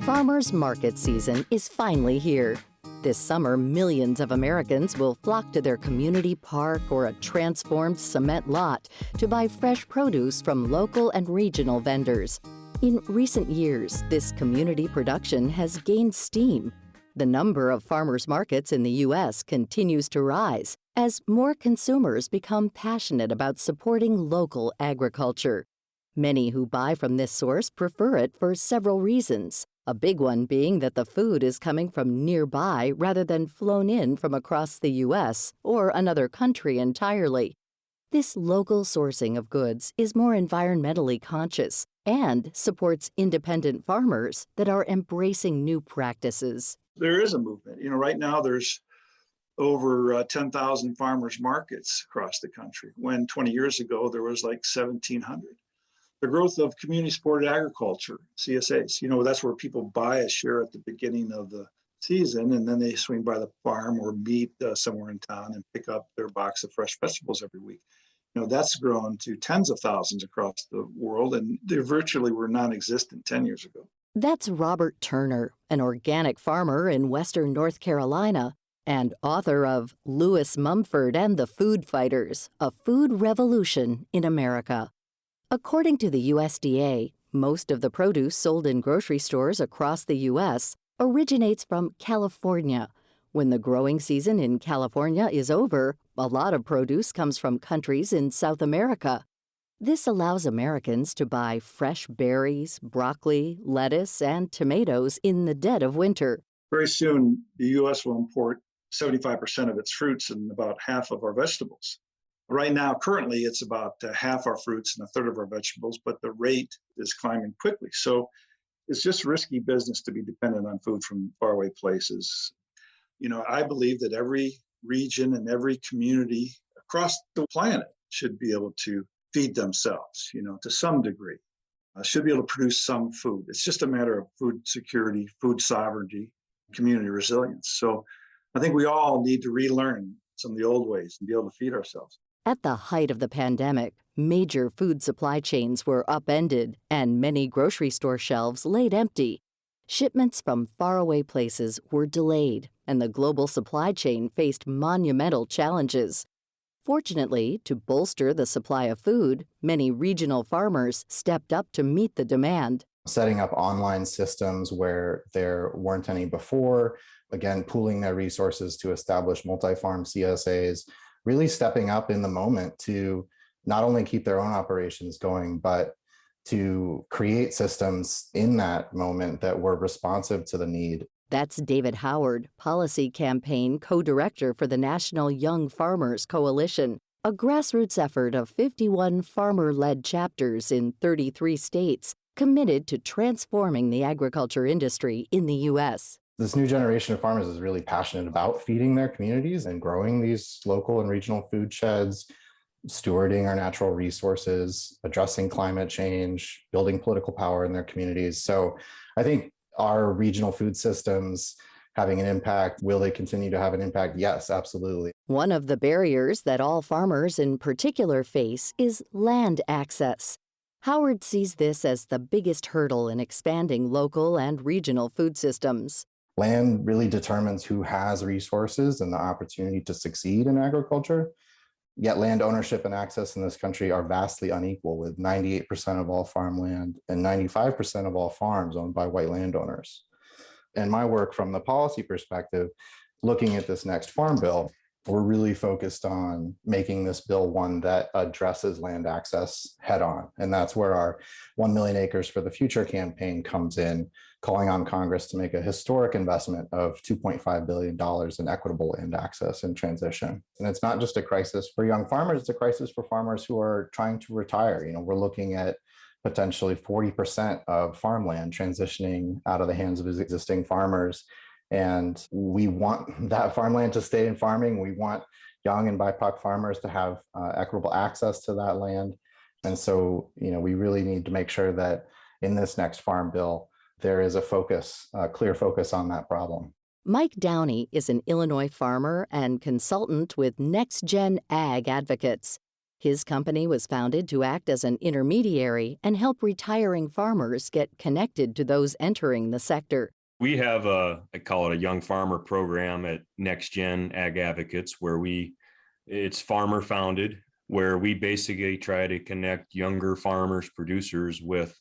Farmers market season is finally here. This summer, millions of Americans will flock to their community park or a transformed cement lot to buy fresh produce from local and regional vendors. In recent years, this community production has gained steam. The number of farmers markets in the U.S. continues to rise as more consumers become passionate about supporting local agriculture. Many who buy from this source prefer it for several reasons. A big one being that the food is coming from nearby rather than flown in from across the U.S. or another country entirely. This local sourcing of goods is more environmentally conscious and supports independent farmers that are embracing new practices. There is a movement. Right now there's over 10,000 farmers markets across the country, when 20 years ago there was like 1,700. The growth of community-supported agriculture, CSAs, that's where people buy a share at the beginning of the season, and then they swing by the farm or meet somewhere in town and pick up their box of fresh vegetables every week. That's grown to tens of thousands across the world, and they virtually were non-existent 10 years ago. That's Robert Turner, an organic farmer in western North Carolina and author of Lewis Mumford and the Food Fighters, A Food Revolution in America. According to the USDA, most of the produce sold in grocery stores across the U.S. originates from California. When the growing season in California is over, a lot of produce comes from countries in South America. This allows Americans to buy fresh berries, broccoli, lettuce, and tomatoes in the dead of winter. Very soon, the U.S. will import 75% of its fruits and about half of our vegetables. Right now, currently, it's about half our fruits and a third of our vegetables, but the rate is climbing quickly. So it's just risky business to be dependent on food from faraway places. I believe that every region and every community across the planet should be able to feed themselves, to some degree, should be able to produce some food. It's just a matter of food security, food sovereignty, community resilience. So I think we all need to relearn some of the old ways and be able to feed ourselves. At the height of the pandemic, major food supply chains were upended and many grocery store shelves laid empty. Shipments from faraway places were delayed, and the global supply chain faced monumental challenges. Fortunately, to bolster the supply of food, many regional farmers stepped up to meet the demand. Setting up online systems where there weren't any before, again, pooling their resources to establish multi-farm CSAs, really stepping up in the moment to not only keep their own operations going, but to create systems in that moment that were responsive to the need. That's David Howard, Policy Campaign Co-Director for the National Young Farmers Coalition, a grassroots effort of 51 farmer-led chapters in 33 states committed to transforming the agriculture industry in the U.S. This new generation of farmers is really passionate about feeding their communities and growing these local and regional food sheds, stewarding our natural resources, addressing climate change, building political power in their communities. So I think our regional food systems having an impact, will they continue to have an impact? Yes, absolutely. One of the barriers that all farmers in particular face is land access. Howard sees this as the biggest hurdle in expanding local and regional food systems. Land really determines who has resources and the opportunity to succeed in agriculture. Yet land ownership and access in this country are vastly unequal, with 98% of all farmland and 95% of all farms owned by white landowners. And my work from the policy perspective, looking at this next farm bill, we're really focused on making this bill one that addresses land access head on. And that's where our 1 Million Acres for the Future campaign comes in, calling on Congress to make a historic investment of $2.5 billion in equitable land access and transition. And it's not just a crisis for young farmers, it's a crisis for farmers who are trying to retire. We're looking at potentially 40% of farmland transitioning out of the hands of existing farmers. And we want that farmland to stay in farming. We want young and BIPOC farmers to have equitable access to that land. And so, we really need to make sure that in this next farm bill, there is a clear focus on that problem. Mike Downey is an Illinois farmer and consultant with Next Gen Ag Advocates. His company was founded to act as an intermediary and help retiring farmers get connected to those entering the sector. We have I call it a young farmer program at Next Gen Ag Advocates, where it's farmer founded, where we basically try to connect younger farmers, producers with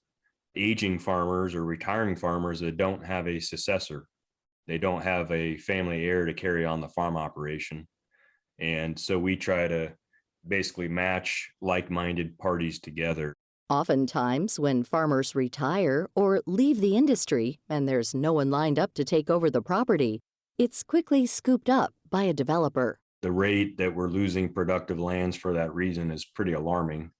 aging farmers or retiring farmers that don't have a successor. They don't have a family heir to carry on the farm operation. And so we try to basically match like-minded parties together. Oftentimes, when farmers retire or leave the industry and there's no one lined up to take over the property, it's quickly scooped up by a developer. The rate that we're losing productive lands for that reason is pretty alarming.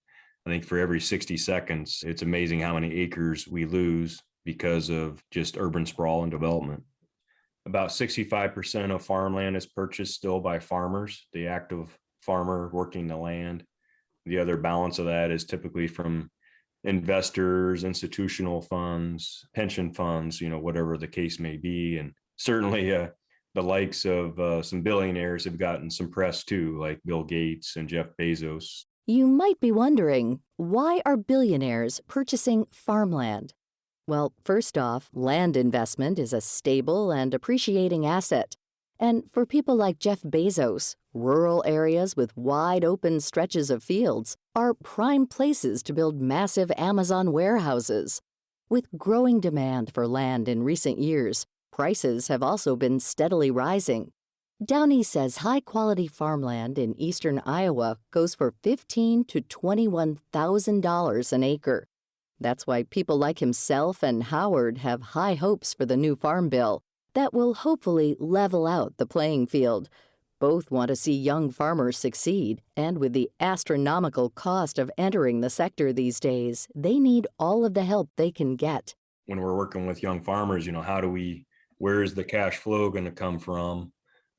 I think for every 60 seconds, it's amazing how many acres we lose because of just urban sprawl and development. About 65% of farmland is purchased still by farmers, the active farmer working the land. The other balance of that is typically from investors, institutional funds, pension funds, whatever the case may be. And certainly the likes of some billionaires have gotten some press too, like Bill Gates and Jeff Bezos. You might be wondering, why are billionaires purchasing farmland? Well, first off, land investment is a stable and appreciating asset. And for people like Jeff Bezos, rural areas with wide open stretches of fields are prime places to build massive Amazon warehouses. With growing demand for land in recent years, prices have also been steadily rising. Downey says high-quality farmland in eastern Iowa goes for $15,000 to $21,000 an acre. That's why people like himself and Howard have high hopes for the new farm bill that will hopefully level out the playing field. Both want to see young farmers succeed, and with the astronomical cost of entering the sector these days, they need all of the help they can get. When we're working with young farmers, where is the cash flow going to come from?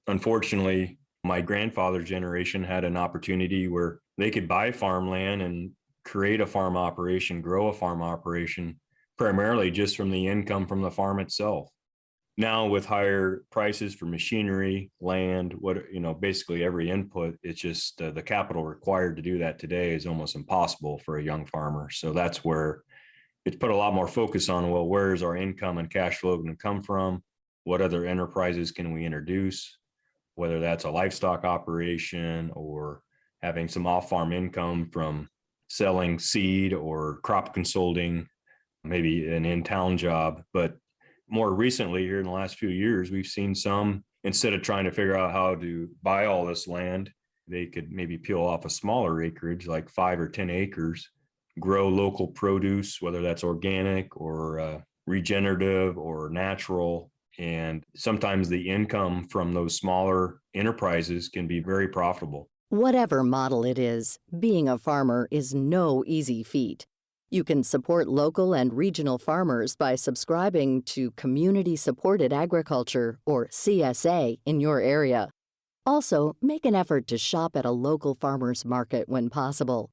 Unfortunately, my grandfather's generation had an opportunity where they could buy farmland and create a farm operation, grow a farm operation, primarily just from the income from the farm itself. Now with higher prices for machinery, land, basically every input, it's just the capital required to do that today is almost impossible for a young farmer. So that's where it's put a lot more focus on, well, where is our income and cash flow going to come from? What other enterprises can we introduce? Whether that's a livestock operation or having some off-farm income from selling seed or crop consulting, maybe an in-town job. But more recently, here in the last few years, we've seen some, instead of trying to figure out how to buy all this land, they could maybe peel off a smaller acreage, like 5 or 10 acres, grow local produce, whether that's organic or regenerative or natural. And sometimes the income from those smaller enterprises can be very profitable. Whatever model it is, being a farmer is no easy feat. You can support local and regional farmers by subscribing to Community-Supported Agriculture, or CSA, in your area. Also, make an effort to shop at a local farmers market when possible.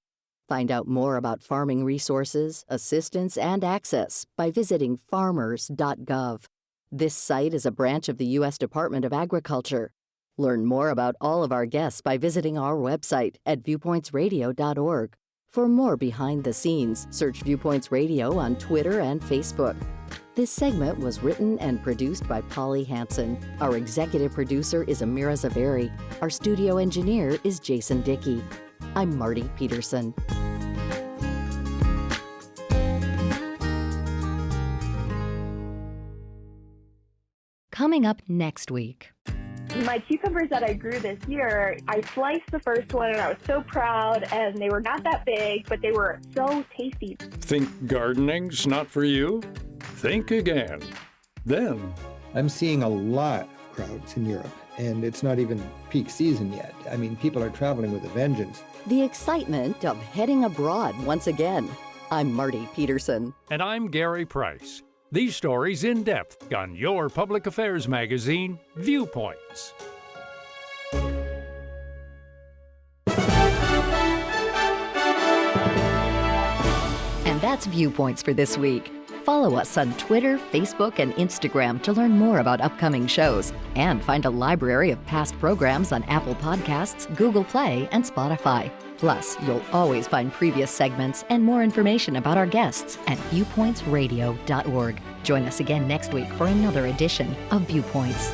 Find out more about farming resources, assistance, and access by visiting farmers.gov. This site is a branch of the U.S. Department of Agriculture. Learn more about all of our guests by visiting our website at viewpointsradio.org. For more behind the scenes, search Viewpoints Radio on Twitter and Facebook. This segment was written and produced by Polly Hansen. Our executive producer is Amira Zaveri. Our studio engineer is Jason Dickey. I'm Marty Peterson. Coming up next week. My cucumbers that I grew this year, I sliced the first one and I was so proud, and they were not that big, but they were so tasty. Think gardening's not for you? Think again. Then I'm seeing a lot of crowds in Europe, and it's not even peak season yet. I mean, people are traveling with a vengeance. The excitement of heading abroad once again. I'm Marty Peterson. And I'm Gary Price. These stories in depth on your public affairs magazine, Viewpoints. And that's Viewpoints for this week. Follow us on Twitter, Facebook, and Instagram to learn more about upcoming shows and find a library of past programs on Apple Podcasts, Google Play, and Spotify. Plus, you'll always find previous segments and more information about our guests at viewpointsradio.org. Join us again next week for another edition of Viewpoints.